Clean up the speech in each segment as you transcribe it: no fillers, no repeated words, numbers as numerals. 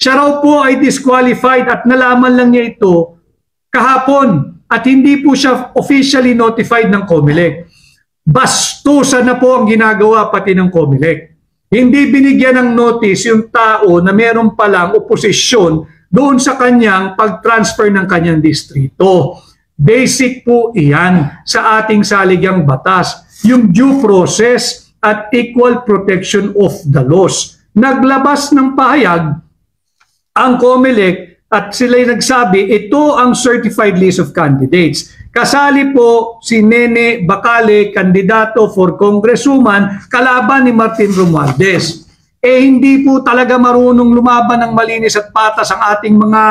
Siya raw po ay disqualified at nalaman lang niya ito kahapon at hindi po siya officially notified ng COMELEC. Bastusan na po ang ginagawa pati ng COMELEC. Hindi binigyan ng notice yung tao na meron palang oposisyon doon sa kanyang pag-transfer ng kanyang distrito. Basic po iyan sa ating saligang batas, yung due process at equal protection of the laws. Naglabas ng pahayag ang COMELEC at sila'y nagsabi, ito ang certified list of candidates. Kasali po si Nene Bacale, kandidato for congresswoman, kalaban ni Martin Romualdez. Hindi po talaga marunong lumaban ng malinis at patas ang ating mga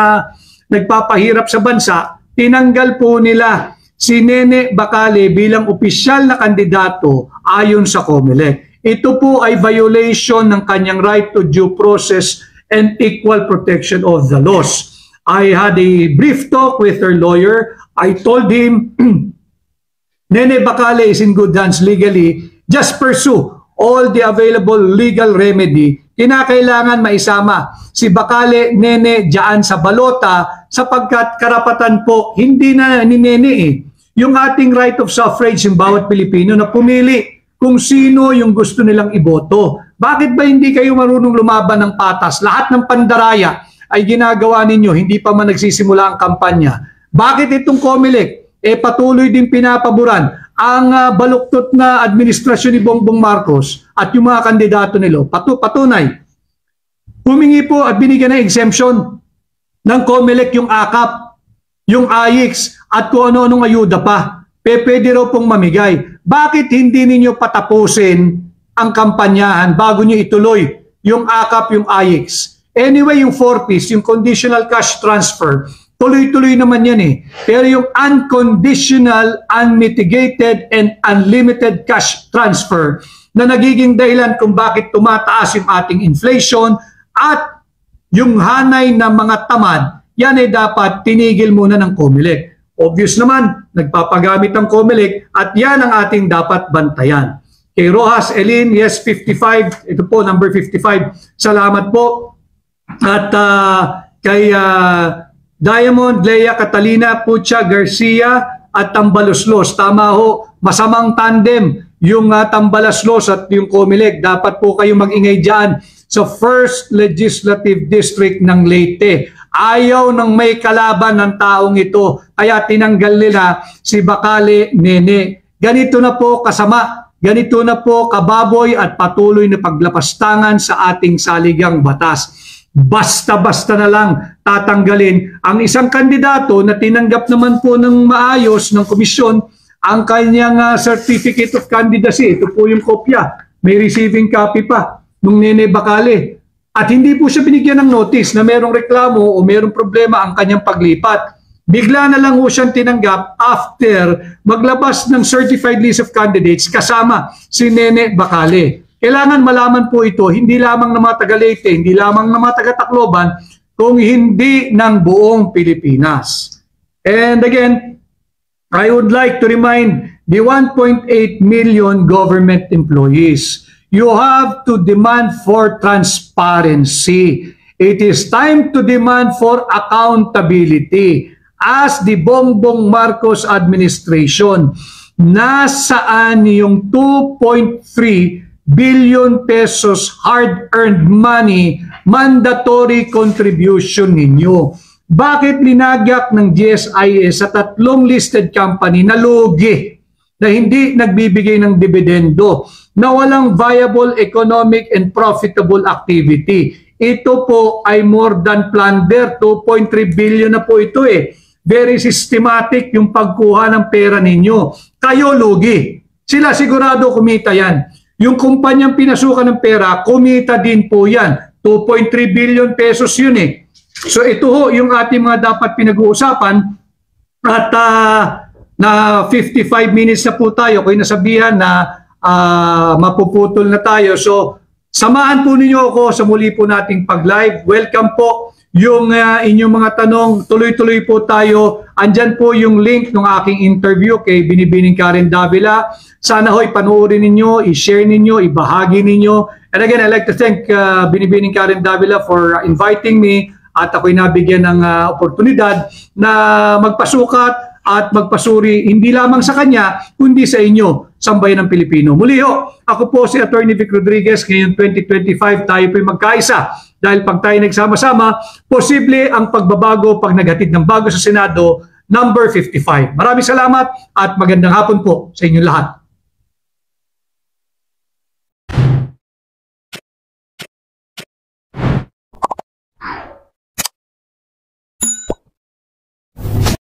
nagpapahirap sa bansa. Tinanggal po nila si Nene Bacale bilang opisyal na kandidato ayon sa COMELEC. Ito po ay violation ng kanyang right to due process and equal protection of the laws. I had a brief talk with her lawyer. I told him, Nene Bacale is in good hands legally. Just pursue all the available legal remedy. Kinakailangan maisama si Bacale, Nene, dyan sa balota sapagkat karapatan po, hindi na ni Nene yung ating right of suffrage yung bawat Pilipino na pumili kung sino yung gusto nilang iboto. Bakit ba hindi kayo marunong lumaban ng patas? Lahat ng pandaraya ay ginagawa ninyo, hindi pa man nagsisimula ang kampanya. Bakit itong COMELEC patuloy din pinapaboran ang baluktot na administrasyon ni Bongbong Marcos at yung mga kandidato nila? Patunay. Humingi po at binigyan ng exemption ng COMELEC yung AKAP, yung AIX at kung ano-anong ayuda pa. Pwede raw pong mamigay. Bakit hindi ninyo patapusin ang kampanyahan bago nyo ituloy yung AKAP, yung AIX? Anyway, yung 4Ps, yung conditional cash transfer, tuloy-tuloy naman yan Pero yung unconditional, unmitigated, and unlimited cash transfer na nagiging dahilan kung bakit tumataas yung ating inflation at yung hanay ng mga tamad, yan dapat tinigil muna ng COMELEC. Obvious naman, nagpapagamit ang COMELEC at yan ang ating dapat bantayan. Kay Rojas Elin, yes, 55. Ito po, number 55. Salamat po. At kay Diamond, Lea Catalina, Pucha, Garcia at Tambaloslos. Tama ho, masamang tandem yung Tambaloslos at yung COMELEC. Dapat po kayo mag-ingay dyan sa 1st Legislative District ng Leyte. Ayaw ng may kalaban ng taong ito, kaya tinanggal nila si Bacale, Nene. Ganito na po kasama. Ganito na po kababoy at patuloy na paglapastangan sa ating saligang batas. Basta-basta na lang tatanggalin ang isang kandidato na tinanggap naman po ng maayos ng komisyon ang kanyang certificate of candidacy. Ito po yung kopya. May receiving copy pa nung Nene Bacale. At hindi po siya binigyan ng notice na merong reklamo o merong problema ang kanyang paglipat. Bigla na lang po siyang tinanggap after maglabas ng certified list of candidates kasama si Nene Bacale. Kailangan malaman po ito, hindi lamang ng mga taga-Leyte, hindi lamang ng mga taga-Tacloban, kung hindi ng buong Pilipinas. And again, I would like to remind the 1.8 million government employees, you have to demand for transparency. It is time to demand for accountability. As the Bongbong Marcos administration, nasaan yung 2.3 billion pesos hard-earned money mandatory contribution ninyo? Bakit linagyak ng GSIS sa 3 listed company na lugi, na hindi nagbibigay ng dividendo, na walang viable economic and profitable activity? Ito po ay more than plunder. 2.3 billion na po ito Very systematic yung pagkuha ng pera ninyo. Kayo lugi. Sila sigurado kumita yan. Yung kumpanyang pinasukan ng pera, kumita din po yan. 2.3 billion pesos yun So ito ho yung ating mga dapat pinag-uusapan. At na 55 minutes na po tayo. Kung nasabihan na mapuputol na tayo. So samahan po ninyo ako sa muli po nating pag-live. Welcome po. Yung inyong mga tanong, tuloy-tuloy po tayo. Andyan po yung link ng aking interview kay Binibining Karen Davila. Sana ho'y panoorin ninyo, i-share ninyo, ibahagi ninyo. And again, I'd like to thank Binibining Karen Davila for inviting me at ako'y nabigyan ng oportunidad na magpasukat at magpasuri hindi lamang sa kanya, kundi sa inyo, sambayan ng Pilipino. Muli ho, ako po si Attorney Vic Rodriguez. Ngayon 2025, tayo po'y magkaisa. Dahil pag tayo nagsama-sama, posible ang pagbabago pag naghatid ng bago sa Senado, number 55. Maraming salamat at magandang hapon po sa inyong lahat.